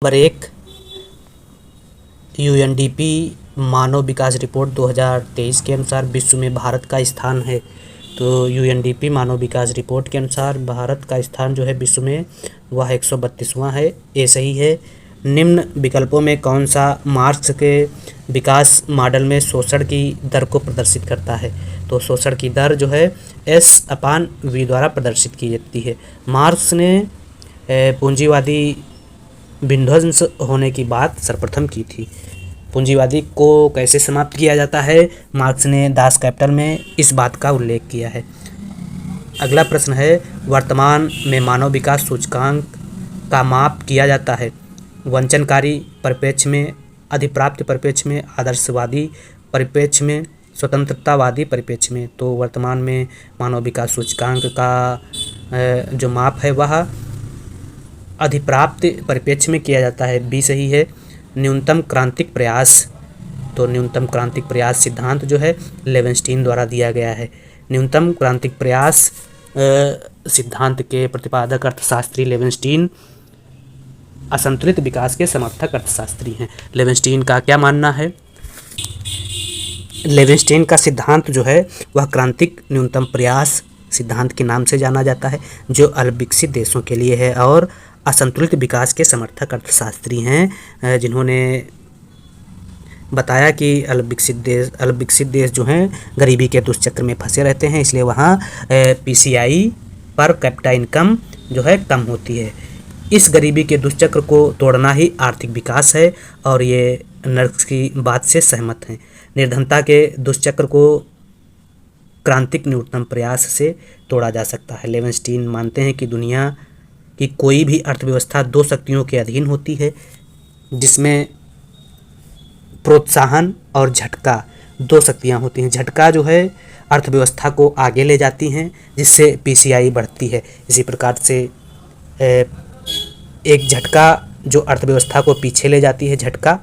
Number 1, UNDP मानव विकास report 2023 के अनुसार विश्व में भारत का स्थान है। तो यूएनडीपी मानव विकास रिपोर्ट के अनुसार भारत का स्थान जो है विश्व में वह 132वां है। ये सही है। निम्न विकल्पों में कौन सा मार्क्स के विकास मॉडल में शोषण की दर को प्रदर्शित करता है? तो शोषण की दर जो है S/V द्वारा प्रदर्शित की जाती है। मार्क्स ने पूंजीवादी विध्वंस होने की बात सर्वप्रथम की थी। पूंजीवादी को कैसे समाप्त किया जाता है? मार्क्स ने दास कैपिटल में इस बात का उल्लेख किया है। अगला प्रश्न है, वर्तमान में मानव विकास सूचकांक का माप किया जाता है वंचनकारी परिप्रेक्ष्य में, अधिप्राप्ति परिप्रेक्ष्य में, आदर्शवादी परिप्रेक्ष्य में, स्वतंत्रतावादी परिप्रेक्ष्य में। तो वर्तमान में मानव विकास सूचकांक का जो माप है वह अधिप्राप्ति परिप्रेक्ष्य में किया जाता है। बी सही है। न्यूनतम क्रांतिक प्रयास, तो न्यूनतम क्रांतिक प्रयास सिद्धांत जो है लेवेंस्टीन द्वारा दिया गया है। न्यूनतम क्रांतिक प्रयास सिद्धांत के प्रतिपादक अर्थशास्त्री लेवेंस्टीन असंतुलित विकास के समर्थक अर्थशास्त्री हैं। लेवेंस्टीन का क्या मानना है? लेवेंस्टीन का सिद्धांत जो है वह क्रांतिक न्यूनतम प्रयास सिद्धांत के नाम से जाना जाता है, जो अल्पविकसित देशों के लिए है, और असंतुलित विकास के समर्थक अर्थशास्त्री हैं जिन्होंने बताया कि अल्पविकसित देश जो हैं गरीबी के दुष्चक्र में फंसे रहते हैं, इसलिए वहाँ PCI पर कैपिटा इनकम जो है कम होती है। इस गरीबी के दुष्चक्र को तोड़ना ही आर्थिक विकास है और ये नर्क्स की बात से सहमत हैं। निर्धनता के दुष्चक्र को क्रांतिक न्यूनतम प्रयास से तोड़ा जा सकता है। लेवेंस्टीन मानते हैं कि दुनिया की कोई भी अर्थव्यवस्था दो शक्तियों के अधीन होती है, जिसमें प्रोत्साहन और झटका दो शक्तियाँ होती हैं। झटका जो है अर्थव्यवस्था को आगे ले जाती हैं, जिससे PCI बढ़ती है। इसी प्रकार से एक झटका जो अर्थव्यवस्था को पीछे ले जाती है, झटका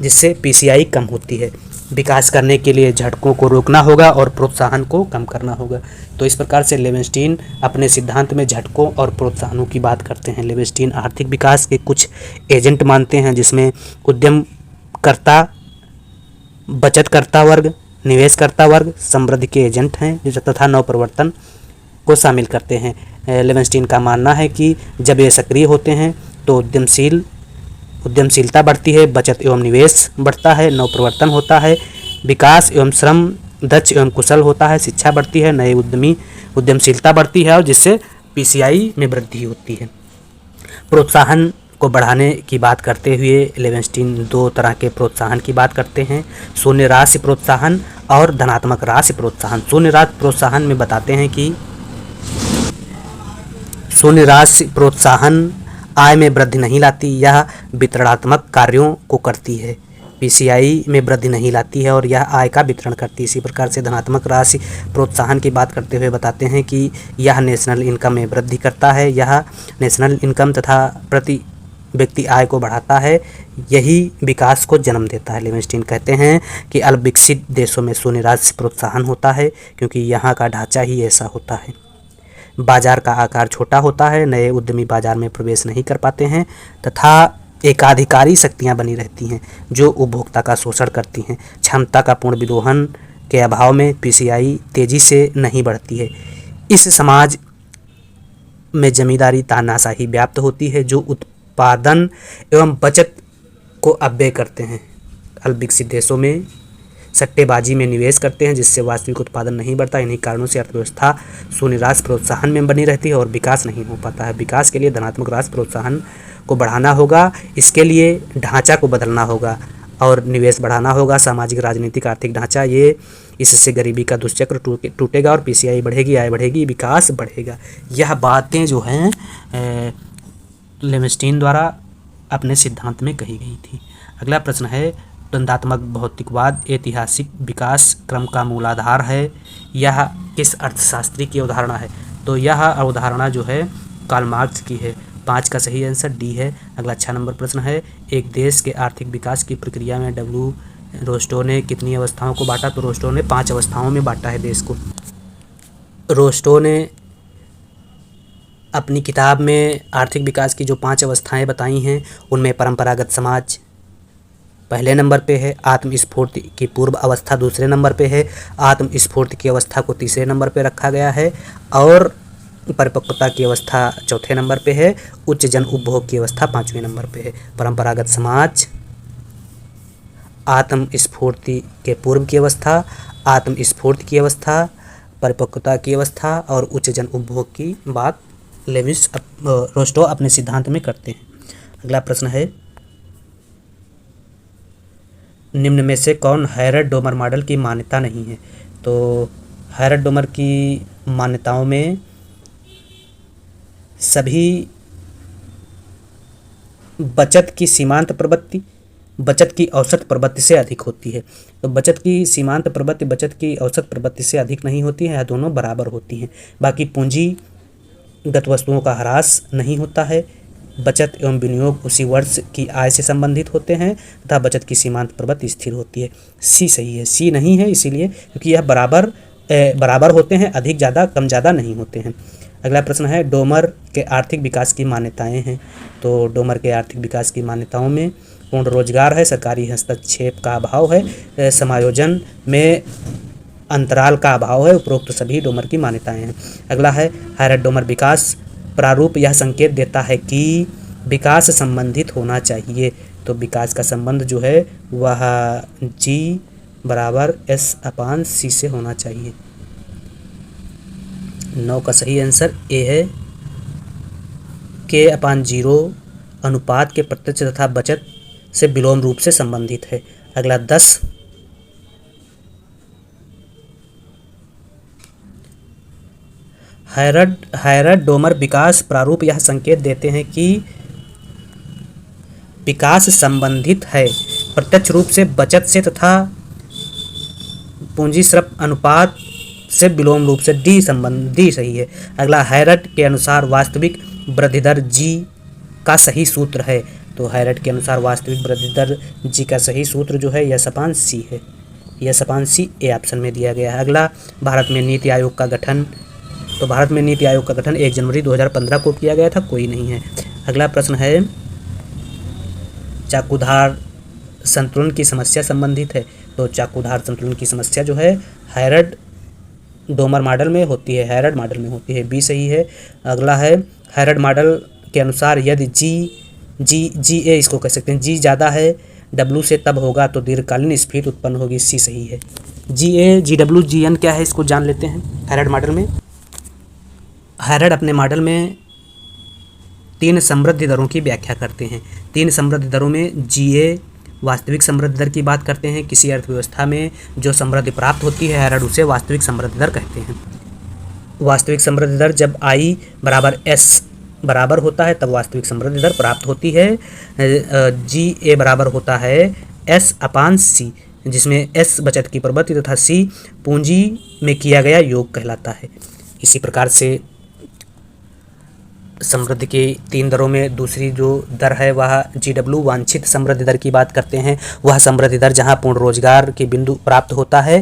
जिससे PCI कम होती है। विकास करने के लिए झटकों को रोकना होगा और प्रोत्साहन को कम करना होगा। तो इस प्रकार से लेवेंस्टीन अपने सिद्धांत में झटकों और प्रोत्साहनों की बात करते हैं। लेवेंस्टीन आर्थिक विकास के कुछ एजेंट मानते हैं, जिसमें उद्यमकर्ता, बचतकर्ता वर्ग, निवेशकर्ता वर्ग समृद्धि के एजेंट हैं तथा नवप्रवर्तन को शामिल करते हैं। लेवेंस्टीन का मानना है कि जब ये सक्रिय होते हैं तो उद्यमशीलता बढ़ती है, बचत एवं निवेश बढ़ता है, नवप्रवर्तन होता है, विकास एवं श्रम दक्ष एवं कुशल होता है, शिक्षा बढ़ती है, नए उद्यमशीलता बढ़ती है और जिससे PCI में वृद्धि होती है। प्रोत्साहन को बढ़ाने की बात करते हुए लेवेंस्टीन दो तरह के प्रोत्साहन की बात करते हैं, शून्य राशि प्रोत्साहन और धनात्मक राशि प्रोत्साहन। शून्य राशि प्रोत्साहन में बताते हैं कि शून्य राशि प्रोत्साहन आय में वृद्धि नहीं लाती, यह वितरणात्मक कार्यों को करती है। PCI में वृद्धि नहीं लाती है और यह आय का वितरण करती है। इसी प्रकार से धनात्मक राशि प्रोत्साहन की बात करते हुए बताते हैं कि यह नेशनल इनकम में वृद्धि करता है, यह नेशनल इनकम तथा प्रति व्यक्ति आय को बढ़ाता है, यही विकास को जन्म देता है। लेवेंस्टीन कहते हैं कि अल्पविकसित देशों में शून्य राशि प्रोत्साहन होता है क्योंकि यहाँ का ढांचा ही ऐसा होता है। बाजार का आकार छोटा होता है, नए उद्यमी बाजार में प्रवेश नहीं कर पाते हैं तथा एकाधिकारी शक्तियां बनी रहती हैं जो उपभोक्ता का शोषण करती हैं। क्षमता का पूर्ण विदोहन के अभाव में PCI तेजी से नहीं बढ़ती है। इस समाज में जमींदारी तानाशाही व्याप्त होती है जो उत्पादन एवं बचत को अव्यय करते हैं। अल्पविकसित देशों में सट्टेबाजी में निवेश करते हैं जिससे वास्तविक उत्पादन नहीं बढ़ता। इन्हीं कारणों से अर्थव्यवस्था शून्य राशि प्रोत्साहन में बनी रहती है और विकास नहीं हो पाता है। विकास के लिए धनात्मक राशि प्रोत्साहन को बढ़ाना होगा, इसके लिए ढांचा को बदलना होगा और निवेश बढ़ाना होगा। सामाजिक, राजनीतिक, आर्थिक ढांचा, ये इससे गरीबी का दुष्चक्र टूटेगा और PCI बढ़ेगी, आय बढ़ेगी, विकास बढ़ेगा। यह बातें जो हैं लेवेंस्टीन द्वारा अपने सिद्धांत में कही गई थी। अगला प्रश्न है, द्वंद्वात्मक भौतिकवाद ऐतिहासिक विकास क्रम का मूलाधार है, यह किस अर्थशास्त्री की अवधारणा है? तो यह अवधारणा जो है कार्ल मार्क्स की है। 5 का सही आंसर D है। अगला 6 नंबर प्रश्न है, एक देश के आर्थिक विकास की प्रक्रिया में रोस्टो ने कितनी अवस्थाओं को बांटा? तो रोस्टो ने 5 अवस्थाओं में बांटा है देश को। रोस्टो ने अपनी किताब में आर्थिक विकास की जो 5 अवस्थाएं बताई हैं उनमें परंपरागत समाज पहले नंबर पे है, आत्मस्फूर्ति की पूर्व अवस्था दूसरे नंबर पे है, आत्मस्फूर्ति की अवस्था को तीसरे नंबर पे रखा गया है और परिपक्वता की अवस्था चौथे नंबर पे है, उच्च जन उपभोग की अवस्था 5वें नंबर पे है। परंपरागत समाज, आत्मस्फूर्ति के पूर्व की अवस्था, आत्मस्फूर्ति की अवस्था, परिपक्वता की अवस्था और उच्च जन उपभोग की बात लेविस रोस्टो अपने सिद्धांत में करते हैं। अगला प्रश्न है, निम्न में से कौन हैरड डोमर मॉडल की मान्यता नहीं है? तो हैरड डोमर की मान्यताओं में सभी बचत की सीमांत प्रवृत्ति बचत की औसत प्रवृत्ति से अधिक होती है। तो बचत की सीमांत प्रवृत्ति बचत की औसत प्रवृत्ति से अधिक नहीं होती है, यह दोनों बराबर होती हैं। बाकी पूंजीगत वस्तुओं का ह्रास नहीं होता है, बचत एवं विनियोग उसी वर्ष की आय से संबंधित होते हैं तथा बचत की सीमांत प्रवृत्ति स्थिर होती है। सी सही है, सी नहीं है इसीलिए क्योंकि यह बराबर होते हैं, अधिक ज़्यादा कम ज़्यादा नहीं होते हैं। अगला प्रश्न है, डोमर के आर्थिक विकास की मान्यताएं हैं। तो डोमर के आर्थिक विकास की मान्यताओं में पूर्ण रोजगार है, सरकारी हस्तक्षेप का अभाव है, समायोजन में अंतराल का अभाव है। उपरोक्त सभी डोमर की मान्यताएं हैं। अगला है, हैरड डोमर विकास प्रारूप यह संकेत देता है कि विकास संबंधित होना चाहिए। तो विकास का संबंध जो है वह G बराबर S/C से होना चाहिए। 9 का सही आंसर ए है, K/0 अनुपात के प्रत्यक्ष तथा बचत से विलोम रूप से संबंधित है। अगला 10, हैरड डोमर विकास प्रारूप यह संकेत देते हैं कि विकास संबंधित है प्रत्यक्ष रूप से बचत से तथा पूंजी श्रम अनुपात से विलोम रूप से। डी सही है। अगला, हैरड के अनुसार वास्तविक वृद्धि दर G का सही सूत्र है। तो हैरड के अनुसार वास्तविक वृद्धि दर G का सही सूत्र जो है S/C है। S/C ए ऑप्शन में दिया गया है। अगला, भारत में नीति आयोग का गठन। तो भारत में नीति आयोग का गठन 1 जनवरी 2015 को किया गया था, कोई नहीं है। अगला प्रश्न है, चाकूधार संतुलन की समस्या संबंधित है। तो चाकूधार संतुलन की समस्या जो है हैरड डोमर मॉडल में होती है, हैरड मॉडल में होती है। बी सही है। अगला है, हैरड मॉडल के अनुसार यदि G A इसको कह सकते हैं, G ज़्यादा है W से तब होगा तो दीर्घकालीन स्फीति उत्पन्न होगी। सी सही है। GA GW GN क्या है इसको जान लेते हैं। हैरड मॉडल में हैरड अपने मॉडल में 3 समृद्धि दरों की व्याख्या करते हैं। 3 समृद्धि दरों में GA वास्तविक समृद्धि दर की बात करते हैं। किसी अर्थव्यवस्था में जो समृद्धि प्राप्त होती है हैरड उसे वास्तविक समृद्धि दर कहते हैं। वास्तविक समृद्धि दर जब I बराबर S बराबर होता है तब वास्तविक समृद्धि दर प्राप्त होती है। GA बराबर होता है S/C, जिसमें S बचत की प्रवृत्ति तथा C पूंजी में किया गया योग कहलाता है। इसी प्रकार से समृद्धि की 3 दरों में दूसरी जो दर है वह GW वांछित समृद्धि दर की बात करते हैं। वह समृद्धि दर जहां पूर्ण रोजगार की बिंदु प्राप्त होता है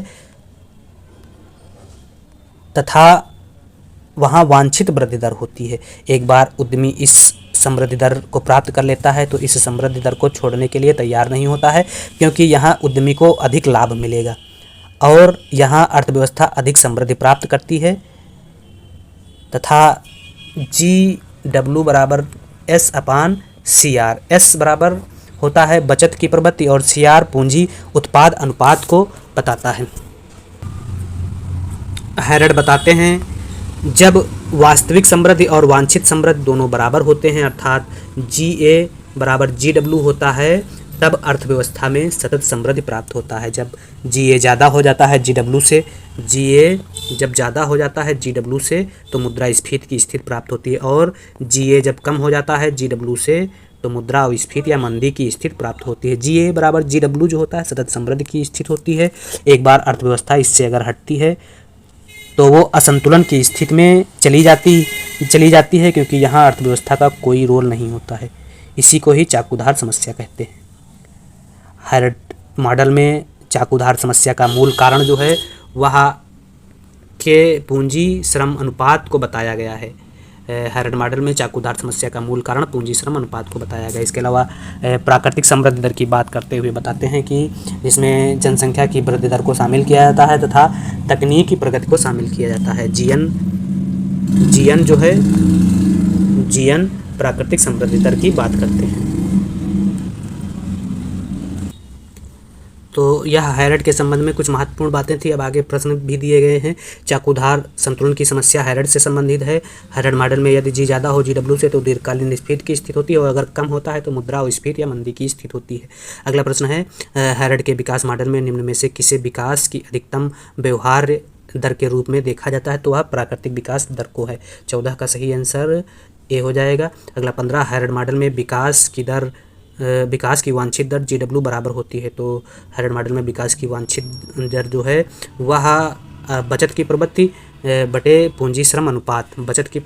तथा वहां वांछित वृद्धि दर होती है। एक बार उद्यमी इस समृद्धि दर को प्राप्त कर लेता है तो इस समृद्धि दर को छोड़ने के लिए तैयार नहीं होता है, क्योंकि यहाँ उद्यमी को अधिक लाभ मिलेगा और यहाँ अर्थव्यवस्था अधिक समृद्धि प्राप्त करती है तथा GW बराबर S/CR। S बराबर होता है बचत की प्रवृत्ति और CR पूंजी उत्पाद अनुपात को बताता है। हैरड बताते हैं जब वास्तविक समृद्धि और वांछित समृद्धि दोनों बराबर होते हैं, अर्थात GA बराबर GW होता है, तब अर्थव्यवस्था में सतत समृद्धि प्राप्त होता है। जब GA ज़्यादा हो जाता है GW से, GA जब ज़्यादा हो जाता है GW से तो मुद्रास्फीति की स्थिति प्राप्त होती है और GA जब कम हो जाता है GW से तो मुद्रास्फीति या मंदी की स्थिति प्राप्त होती है। GA बराबर GW जो होता है सतत समृद्धि की स्थिति होती है। एक बार अर्थव्यवस्था इससे अगर हटती है तो वो असंतुलन की स्थिति में चली जाती है, क्योंकि यहाँ अर्थव्यवस्था का कोई रोल नहीं होता है। इसी को ही चाकूधार समस्या कहते हैं। हैरड मॉडल में चाकूधार समस्या का मूल कारण जो है वह के पूंजी श्रम अनुपात को बताया गया है। हैरड मॉडल में चाकूदार समस्या का मूल कारण पूंजी श्रम अनुपात को बताया गया। इसके अलावा प्राकृतिक समृद्धि दर की बात करते हुए बताते हैं कि जिसमें जनसंख्या की वृद्धि दर को शामिल किया जाता है तथा तकनीकी प्रगति को शामिल किया जाता है। जीएन जो है, जीएन प्राकृतिक समृद्धि दर की बात करते हैं। तो यह हैरड के संबंध में कुछ महत्वपूर्ण बातें थी। अब आगे प्रश्न भी दिए गए हैं। चाकूदार संतुलन की समस्या हैरड से संबंधित है। हैरड मॉडल में यदि जी ज़्यादा हो GW से तो दीर्घकालीन स्फीति की स्थिति होती है और अगर कम होता है तो मुद्रास्फीति या मंदी की स्थिति होती है। अगला प्रश्न है, हैरड के विकास मॉडल में निम्न में से किसे विकास की अधिकतम व्यवहार्य दर के रूप में देखा जाता है? तो वह प्राकृतिक विकास दर को है। 14 का सही आंसर ए हो जाएगा। अगला 15, हैरड मॉडल में विकास की वांछित दर GW बराबर होती है। तो हैरड मॉडल में विकास की वांछित दर जो है वह बचत की प्रवृत्ति बटे पूंजी श्रम अनुपात, बचत की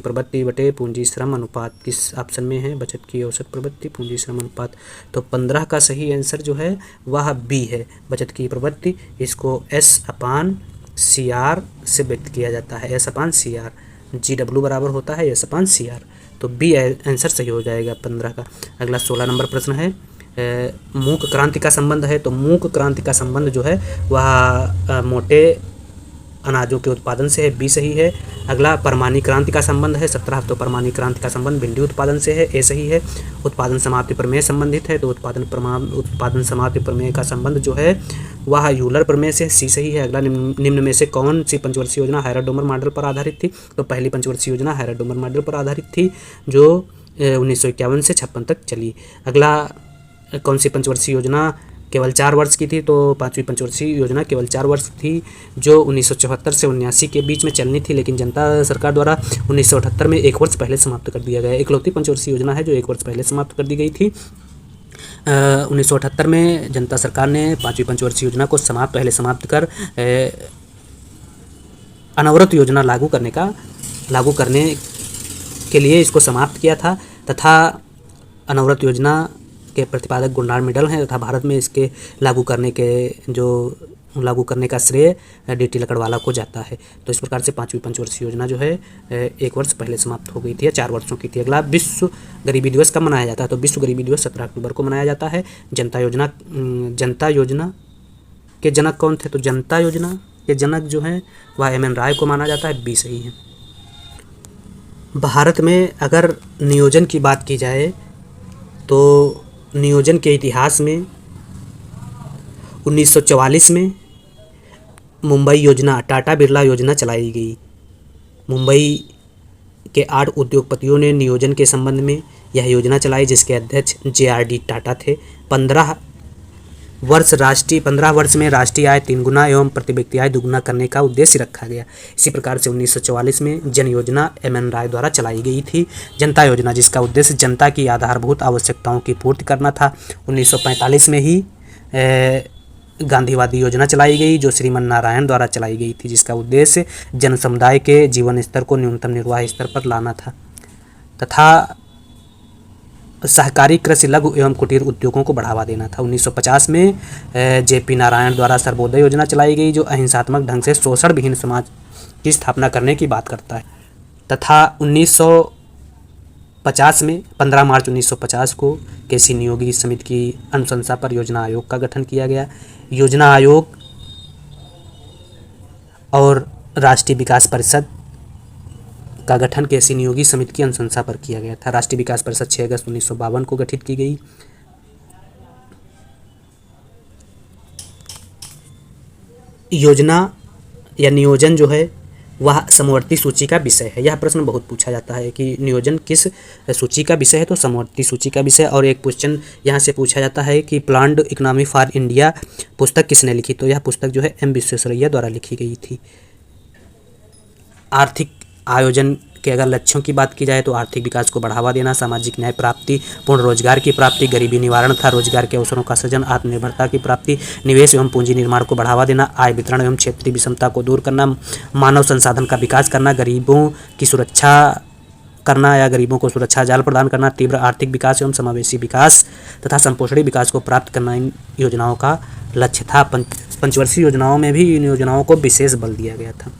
प्रवृत्ति बटे पूंजी श्रम अनुपात किस ऑप्शन में है? बचत की औसत प्रवृत्ति पूंजी श्रम अनुपात। तो 15 का सही आंसर जो है वह बी है, बचत की प्रवृत्ति। इसको S/CR से व्यक्त किया जाता है, S/CR। GW बराबर होता है S/CR। तो बी आंसर सही हो जाएगा 15 का। अगला 16 नंबर प्रश्न है, मूक क्रांति का संबंध है। तो मूक क्रांति का संबंध जो है वह मोटे अनाजों के उत्पादन से है, बी सही है। अगला परमाणु क्रांति का संबंध है 17, तो परमाणु क्रांति का संबंध भिंडी उत्पादन से है, ए सही है। उत्पादन समाप्ति प्रमेय संबंधित है, तो उत्पादन समाप्ति प्रमेय का संबंध जो है वह यूलर प्रमेय से, सी सही है। अगला निम्न में से कौन सी पंचवर्षीय योजना हैरड-डोमर मॉडल पर आधारित थी? तो पहली पंचवर्षीय योजना हैरड-डोमर मॉडल पर आधारित थी जो 1951 से 56 तक चली। अगला कौन सी पंचवर्षीय योजना केवल 4 वर्ष की थी? तो पांचवी पंचवर्षीय योजना केवल 4 वर्ष थी जो 1974 से 1979 के बीच में चलनी थी, लेकिन जनता सरकार द्वारा 1978 में 1 वर्ष पहले समाप्त कर दिया गया। इकलौती पंचवर्षीय योजना है जो 1 वर्ष पहले समाप्त कर दी गई थी। 1978 में जनता सरकार ने पांचवी पंचवर्षीय योजना को पहले समाप्त कर अनवरत योजना लागू करने के लिए इसको समाप्त किया था तथा अनवरत योजना के प्रतिपादक गुरनार मेडल हैं तथा भारत में इसके लागू करने का श्रेय DT लकड़वाला को जाता है। तो इस प्रकार से पांचवी पंचवर्षीय योजना जो है 1 वर्ष पहले समाप्त हो गई थी या 4 वर्षों की थी। अगला विश्व गरीबी दिवस कब मनाया जाता है? तो विश्व गरीबी दिवस 17 अक्टूबर को मनाया जाता है। जनता योजना के जनक कौन थे? तो जनता योजना के जनक जो हैं वह MN राय को माना जाता है, बी सही है। भारत में अगर नियोजन की बात की जाए तो नियोजन के इतिहास में 1944 में मुंबई योजना, टाटा बिरला योजना चलाई गई। मुंबई के 8 उद्योगपतियों ने नियोजन के संबंध में यह योजना चलाई जिसके अध्यक्ष JRD टाटा थे। 15 वर्ष में राष्ट्रीय आय 3 गुना एवं प्रति व्यक्ति आय दुगुना करने का उद्देश्य रखा गया। इसी प्रकार से 1944 में जन योजना MN राय द्वारा चलाई गई थी। जनता योजना जिसका उद्देश्य जनता की आधारभूत आवश्यकताओं की पूर्ति करना था। 1945 में ही गांधीवादी योजना चलाई गई जो श्रीमन नारायण द्वारा चलाई गई थी जिसका उद्देश्य जन समुदाय के जीवन स्तर को न्यूनतम निर्वाह स्तर पर लाना था तथा सहकारी कृषि लघु एवं कुटीर उद्योगों को बढ़ावा देना था। 1950 में JP नारायण द्वारा सर्वोदय योजना चलाई गई जो अहिंसात्मक ढंग से शोषण विहीन समाज की स्थापना करने की बात करता है तथा 1950 में 15 मार्च 1950 को केसी नियोगी समिति की अनुशंसा पर योजना आयोग का गठन किया गया। योजना आयोग और राष्ट्रीय विकास परिषद का गठन केसी नियोगी समिति की अनुशंसा पर किया गया था। राष्ट्रीय विकास परिषद 6 अगस्त 1952 को गठित की गई। योजना या नियोजन जो है वह समवर्ती सूची का विषय है। यह प्रश्न बहुत पूछा जाता है कि नियोजन किस सूची का विषय है? तो समवर्ती सूची का विषय। और एक क्वेश्चन यहाँ से पूछा जाता है कि प्लान्ड इकोनॉमी फॉर इंडिया पुस्तक किसने लिखी? तो यह पुस्तक जो है M विश्वेश्वरैया द्वारा लिखी गई थी। आर्थिक आयोजन के अगर लक्ष्यों की बात की जाए तो आर्थिक विकास को बढ़ावा देना, सामाजिक न्याय प्राप्ति, पूर्ण रोजगार की प्राप्ति, गरीबी निवारण तथा रोजगार के अवसरों का सृजन, आत्मनिर्भरता की प्राप्ति, निवेश एवं पूंजी निर्माण को बढ़ावा देना, आय वितरण एवं क्षेत्रीय विषमता को दूर करना, मानव संसाधन का विकास करना, गरीबों की सुरक्षा करना या गरीबों को सुरक्षा जाल प्रदान करना, तीव्र आर्थिक विकास एवं समावेशी विकास तथा संपोषणी विकास को प्राप्त करना इन योजनाओं का लक्ष्य था। पंचवर्षीय योजनाओं में भी इन योजनाओं को विशेष बल दिया गया था।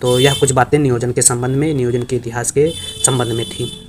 तो यह कुछ बातें नियोजन के संबंध में, नियोजन के इतिहास के संबंध में थी।